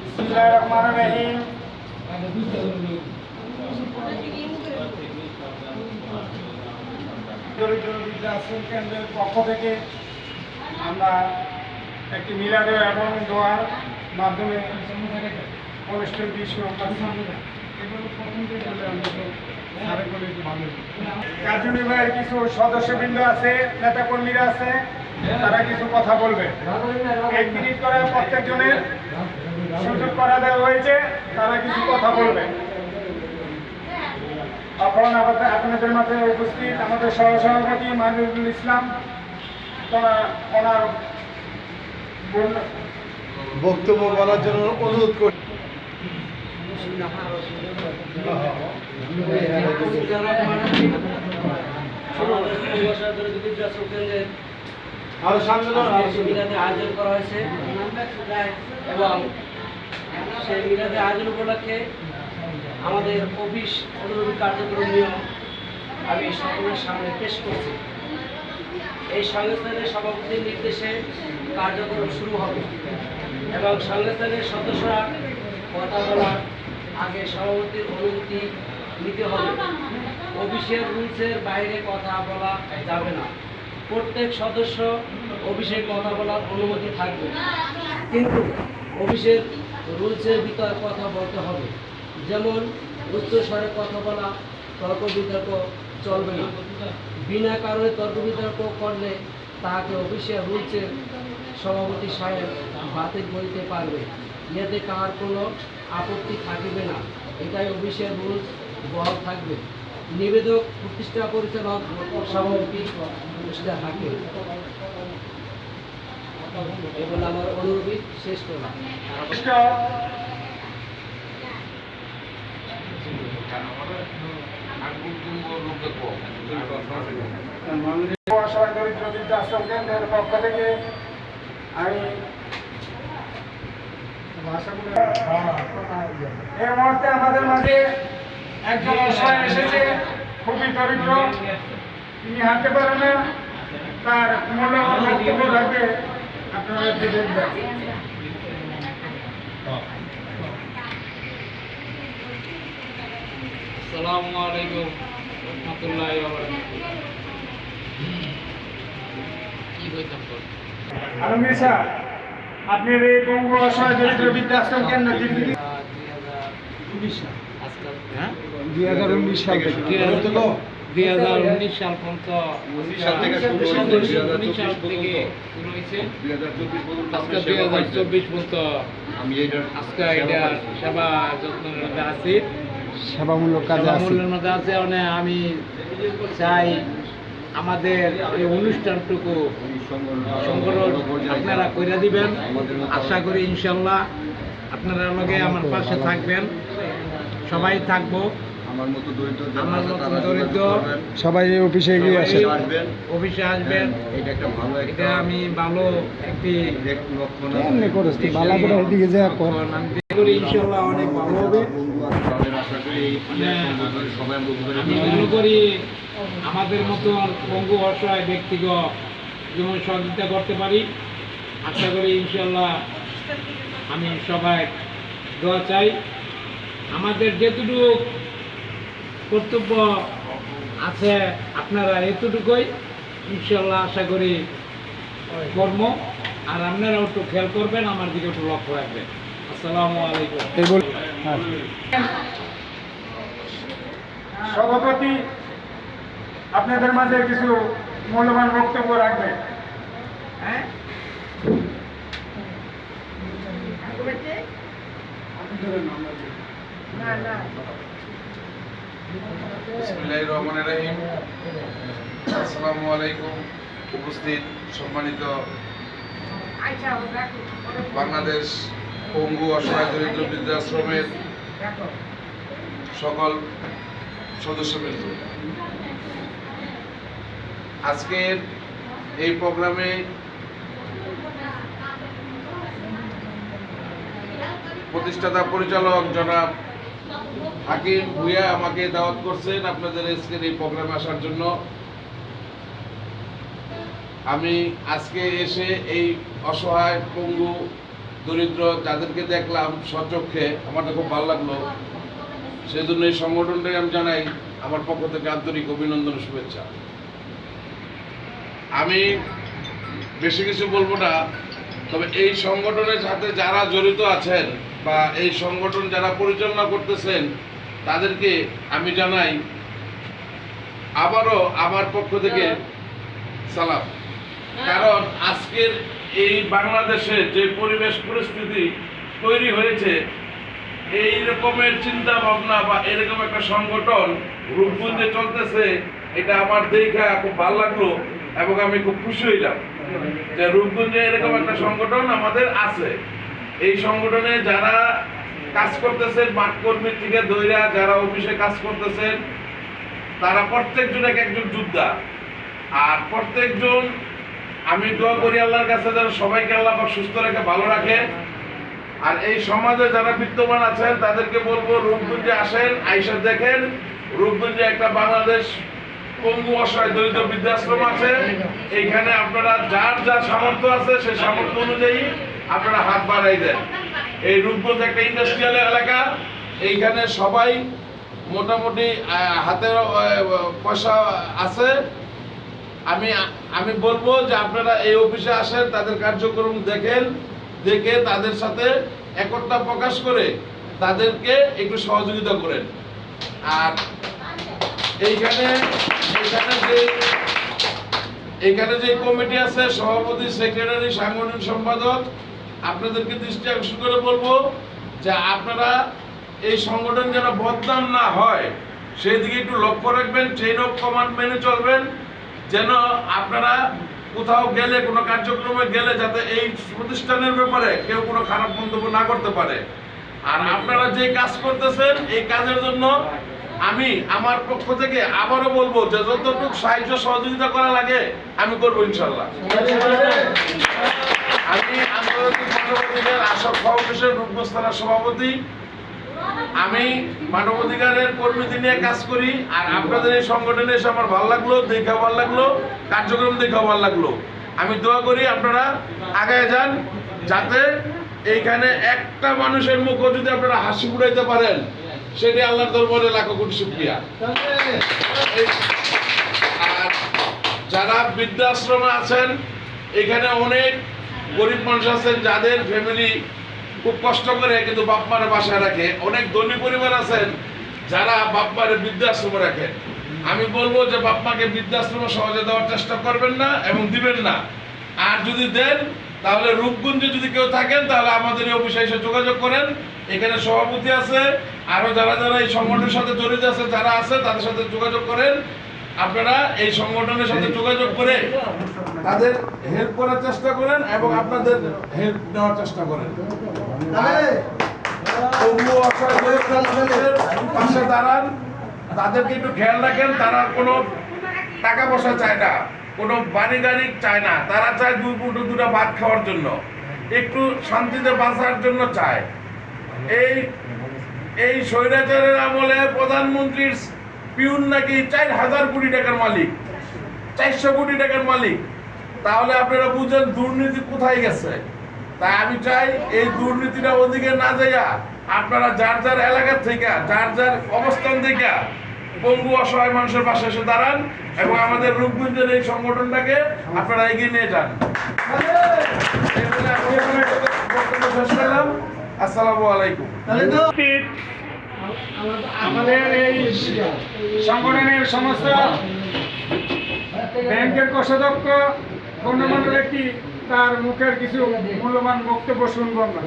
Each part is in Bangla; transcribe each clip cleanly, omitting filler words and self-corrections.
বিসমিল্লাহির দরিদ্র বৃদ্ধাশ্রম কেন্দ্রের পক্ষ থেকে আমরা একটি মিলাদ এবং দোয়ার মাধ্যমে অনুষ্ঠানটি কার্যনির্বাহীর কিছু সদস্যবৃন্দ আছে, নেতাকর্মীরা আছে, তারা কিছু কথা বলবে। 1 মিনিট করে প্রত্যেকজনের সুযোগ করা দেওয়া হয়েছে, তারা কিছু কথা বলবে। আপনাদের মাঝে উপস্থিত আমাদের সহসভাপতি মাহিদুল ইসলাম, ওনার বক্তব্য বলার জন্য অনুরোধ করি। আয়োজন করা হয়েছে এবং সেই মিলাদের আয়োজন উপলক্ষে আমাদের অফিস অনুরোধ কার্যক্রম নিয়ে আমি সকলের সামনে পেশ করছি। এই সংস্থানের সভাপতির নির্দেশে কার্যক্রম শুরু হবে এবং সংস্থানের সদস্যরা কথা বলার আগে সভাপতির অনুমতি নিতে হবে। অফিসের রুলসের বাইরে কথা বলা যাবে না। প্রত্যেক সদস্য অফিসে কথা বলার অনুমতি থাকবে, কিন্তু অফিসের রুলসের ভিতর কথা বলতে হবে। যেমন উচ্চ স্বরে কথা বলা, তর্ক বিতর্ক চলবে না। বিনা কারণে তর্ক বিতর্ক করলে তাকে অফিসিয়াল রুলসের সভাপতি সাহেব বাতিল করতে পারবে। এতে কার কোনো আপত্তি থাকবে না, এটাই অফিসিয়াল রুলস বহাল থাকবে। নিবেদক প্রতিষ্ঠা পরিচালক সভাপতি প্রতিষ্ঠা থাকে। এগুলো আমার অনুরোধ শেষ করলাম। দরিদ্র বৃদ্ধাশ্রম কেন্দ্রের পক্ষ থেকে আমি এই মুহূর্তে আমাদের মাঝে একজন অসহায় এসেছে, খুবই দরিদ্র, তিনি হাঁটতে পারেন না, তার মূল্যবান বক্তব্য রাখবে, আপনারা দেখবেন। আসসালামু আলাইকুম রহমতুল্লাহি ওয়া বারাকাতুহু। কি কইতাম তো? আলমগীর স্যার, আপনি এই পঙ্গু অসহায় দরিদ্র বৃদ্ধাশ্রম কেন্দ্র দীর্ঘদিন 2019 সাল থেকে 2019 সাল পর্যন্ত শুরু হয়েছে। আজকে 2024 পর্যন্ত আজকে এটা সেবা যত্নের মধ্যে আছি, সেবামূলক কাজে আছে। সেবামূল্যের মধ্যে আছে। মানে আমি চাই আমাদের এই অনুষ্ঠানটুকু সংগ্রহ আপনারা করে দিবেন। আশা করি ইনশাল্লাহ আপনারা লগে আমার পাশে থাকবেন, সবাই থাকবো। আমার মতো দরিদ্র সবাই এই অফিসে এগিয়ে আসে, অফিসে আসবেন। এটা আমি ভালো একটি এমনি করিস তুই ভালো করে এদিকে যা কর। আমি করি ইনশাল্লাহ অনেক ভালো হবে। আমি মনে করি আমাদের মতো পঙ্গু অসহায় ব্যক্তিগত যেমন সহযোগিতা করতে পারি। আশা করি ইনশাল্লাহ আমি সবাই দোয়া চাই। আমাদের যেটুকু কর্তব্য আছে আপনারা এতটুকুই ইনশাল্লাহ আশা করি কর্ম, আর আপনারাও একটু খেয়াল করবেন, আমার দিকে একটু লক্ষ্য রাখবেন। আসসালামু আলাইকুম। সভাপতি আপনাদের মাঝে কিছু মূল্যবান বক্তব্য রাখবেন। হ্যাঁ, বিসমিল্লাহির রহমানির রহিম। আসসালামু আলাইকুম। উপস্থিত সম্মানিত বাংলাদেশ পঙ্গু অসহায় দরিদ্র বৃদ্ধাশ্রমের সকল সদস্যবৃন্দ, আজকের এই প্রোগ্রামে প্রতিষ্ঠাতা পরিচালক জনাব হাকিম ভুঁইয়া আমাকে দাওয়াত করছেন আপনাদের আজকের এই প্রোগ্রামে আসার জন্য। আমি আজকে এসে এই অসহায় পঙ্গু দরিদ্র যাদেরকে দেখলাম সচক্ষে, আমার তো খুব ভালো লাগলো। সেই জন্য এই সংগঠনটাকে আমি জানাই আমার পক্ষ থেকে আন্তরিক অভিনন্দন ও শুভেচ্ছা। আমি বেশি কিছু বলবো না, তবে এই সংগঠনের সাথে যারা জড়িত আছেন বা এই সংগঠন যারা পরিচালনা করতেছেন তাদেরকে আমি জানাই আবারও আমার পক্ষ থেকে সালাম। কারণ আজকের এই বাংলাদেশে যে পরিবেশ পরিস্থিতি তৈরি হয়েছে, এই রকমের চিন্তা ভাবনা বা এরকম একটা সংগঠন রূপগঞ্জে চলতেছে, এটা আমার দেখা খুব ভালো লাগলো এবং আমি খুব খুশি হইলাম যে রূপগঞ্জে এরকম একটা সংগঠন আমাদের আছে। এই সংগঠনে যারা কাজ করতেছেন, মাঠ কর্মী থেকে দইরা যারা অফিসে কাজ করতেছেন, তারা প্রত্যেকজন এক একজন যোদ্ধা। আর প্রত্যেকজন আমি দোয়া করি আল্লাহর কাছে যেন সবাইকে আল্লাহ পাক সুস্থ রেখে ভালো রাখে। আর এই সমাজে যারা বিদ্যমান আছেন তাদেরকে বলবো রূপগঞ্জে আসেন, আইসা দেখেন রূপগঞ্জে একটা বাংলাদেশ পঙ্গু অসহায় দরিদ্র বৃদ্ধাশ্রম আছে। এইখানে আপনারা যার যা সামর্থ্য আছে সেই সামর্থ্য অনুযায়ী আপনারা হাত বাড়াই দেন। এই রূপগঞ্জ একটা ইন্ডাস্ট্রিয়াল এলাকা, এইখানে সবাই মোটামুটি হাতের পয়সা আছে। আমি বলবো যে আপনারা এই অফিসে আসেন, তাদের কার্যক্রম দেখেন, দেখে তাদের সাথে একতা প্রকাশ করে তাদেরকে একটু সহযোগিতা করেন। আর এইখানে যে কমিটি আছে, সভাপতি, সেক্রেটারি, সাংগঠনিক সম্পাদক, আপনাদেরকে দৃষ্টি আকর্ষণ করে বলবো যে আপনারা এই সংগঠন যেন বদনাম না হয় সেই দিকে একটু লক্ষ্য রাখবেন, চেইন অফ কমান্ড মেনে চলবেন, যেন আপনারা কোথাও গেলে, কোনো কার্যক্রমে গেলে যাতে এই প্রতিষ্ঠানের ব্যাপারে কেউ কোনো খারাপ মন্তব্য না করতে পারে। আর আপনারা যে কাজ করতেছেন এই কাজের জন্য আমি আমার পক্ষ থেকে আবারও বলবো যে যতটুকু সাহায্য সহযোগিতা করা লাগে আমি করবো ইনশাল্লাহ। আমি আন্তর্জাতিক মানবাধিকার আশা ফাউন্ডেশন রূপগঞ্জ থানার সভাপতি। আমি মানবাধিকারের কর্মীদের নিয়ে কাজ করি। আর আপনাদের এই সংগঠনে এসে আমার ভালো লাগলো, দেখা ভালো লাগলো, কার্যক্রম দেখা ভালো লাগলো। আমি দোয়া করি আপনারা আগায় যান, যাতে এইখানে একটা মানুষের মুখও যদি আপনারা হাসি ফুটাইতে পারেন সেটি আল্লাহর দরবারে লাখো কোটি শুকরিয়া। আর যারা বৃদ্ধাশ্রমে আছেন, এখানে অনেক গরিব মানুষ আছেন যাদের ফ্যামিলি খুব কষ্ট করে কিন্তু বাপ মারে বাসায় রাখে। অনেক ধনী পরিবার আছেন যারা বাপ মারে বৃদ্ধাশ্রমে রাখেন। আমি বলবো যে বাপ মাকে বৃদ্ধাশ্রমে সহজে দেওয়ার চেষ্টা করবেন না এবং দিবেন না। আর যদি দেন তাহলে রূপগঞ্জে যদি কেউ থাকেন তাহলে আমাদের এই অফিসে এসে যোগাযোগ করেন। এখানে সভাপতি আছে, আরো যারা যারা এই সংগঠনের সাথে জড়িত আছে, যারা আছে তাদের সাথে যোগাযোগ করেন। আপনারা এই সংগঠনের সাথে যোগাযোগ করে তাদের হেল্প করার চেষ্টা করেন এবং আপনাদের হেল্প নেওয়ার চেষ্টা করেন। পাশে দাঁড়ান, তাদেরকে একটু খেয়াল রাখেন। তারা কোনো টাকা পয়সা চায় না, কোনো বাড়ি গাড়ি চায় না, তারা চায় দুটা ভাত খাওয়ার জন্য, একটু শান্তিতে বাঁচার জন্য চায়। এই স্বৈরাচারের আমলে প্রধানমন্ত্রীর পিউন নাকি 4000 কোটি টাকার মালিক, 400 কোটি টাকার মালিক। তাহলে আপনারা বুঝেন দুর্নীতি কোথায় গেছে। তাই আমি চাই এই দুর্নীতিটা ওদিকে না যাইয়া আপনারা যার যার এলাকা থেকে, যার যার অবস্থান থেকে পঙ্গু অসহায় মানুষের পাশে এসে দাঁড়ান এবং আমাদের রূপগঞ্জের এই সংগঠনটাকে আপনারা এগিয়ে নিয়ে যান। আসসালামু আলাইকুম। আমাদের এই সংগঠনের সমস্ত ব্যাংকের কোষাধ্যক্ষ গণ্যমান্য ব্যক্তি তার মুখের কিছু মূল্যবান বক্তব্য শুনব আমরা।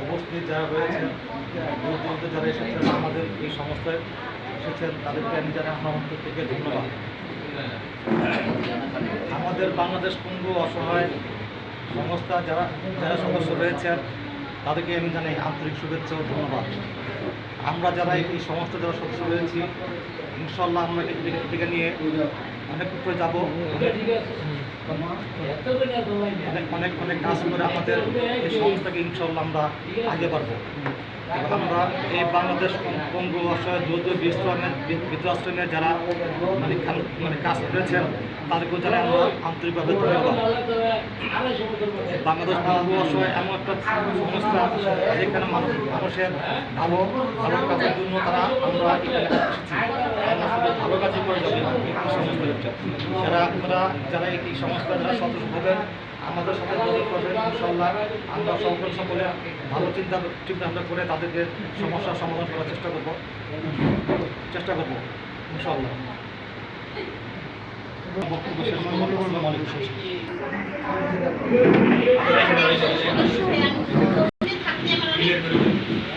উপস্থিত যারা রয়েছেন, যারা এসেছেন, আমাদের এই সংস্থায় এসেছেন, তাদেরকে আমি জানাই আমার অন্তর থেকে ধন্যবাদ। আমাদের বাংলাদেশ পঙ্গু অসহায় সংস্থা যারা যারা সদস্য রয়েছেন তাদেরকে আমি জানাই আন্তরিক শুভেচ্ছা ও ধন্যবাদ। আমরা যারা এই সংস্থা যারা সদস্য রয়েছি, ইনশাল্লাহ আমরা এটাকে নিয়ে অনেক উপরে যাব, অনেক অনেক কাজ করে আমাদের এই সংস্থাকে ইনশাল্লাহ আমরা আগে বাড়বো। আমরা এই বাংলাদেশ পঙ্গু অসহায় দরিদ্র বৃদ্ধাশ্রমে যারা মানে কাজ করেছেন তাদেরকেও জানাই আমরা আন্তরিকভাবে ধন্যবাদ। বাংলাদেশ পঙ্গু অসহায় এমন একটা সংস্থা যেখানে মানুষের ভালো ভালো কাজের জন্য আমরা এখানে এসেছি। আমরা শুধু ভালো কাজই করে যাবো যারা এই সংস্থার যারা সদস্য হবেন আমাদের সাথে যোগাযোগ করবেন। ইনশাল্লাহ আমরা সকলে ভালো চিন্তা ভাবনা করে তাদেরকে সমস্যার সমাধান করার চেষ্টা করব ইনশাল্লাহ। বক্তব্য শেষ করব। আসসালামু আলাইকুম।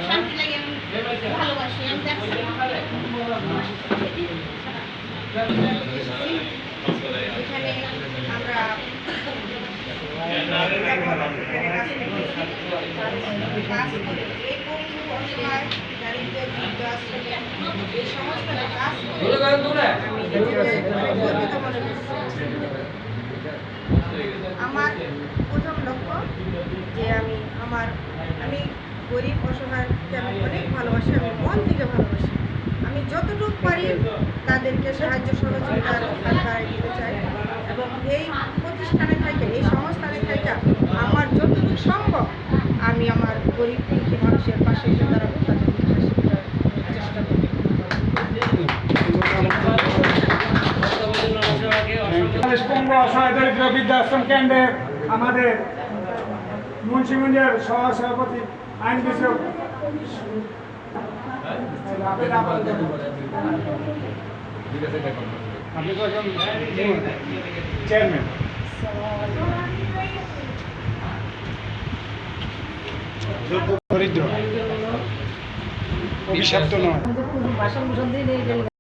শান্তি লাগে, আমি ভালোবাসি, আমি দেখছি। এখানে আমরা কাজ করি। এই পঙ্গু অসহায় দারিদ্র বৃদ্ধাশ্রমে এই সংস্থাটা কাজ করে গর্বিত মনে করছি। আমার প্রথম লক্ষ্য যে আমি গরিব অসহায়কে আমি অনেক ভালোবাসি, আমি মন থেকে ভালোবাসি। আমি যতটুকু পারি তাদেরকে সাহায্য সহযোগিতার হাত বাড়াই দিতে চাই এবং এই প্রতিষ্ঠানে থেকে এই সংস্থানে থেকে আমার যতটুকু সম্ভব আমি আমার গরিব দুঃখী মানুষের পাশে এসে দাঁড়াবো, তাদেরকে হাসি দেওয়ার চেষ্টা করব। বাংলাদেশ পঙ্গু অসহায় দরিদ্র বৃদ্ধাশ্রম কেন্দ্রের আমাদের মুন্সিগঞ্জের সহসভাপতি আইন বিষয়ক আপনি তো এখন চেয়ারম্যান। দরিদ্র অভিশপ্ত নয়।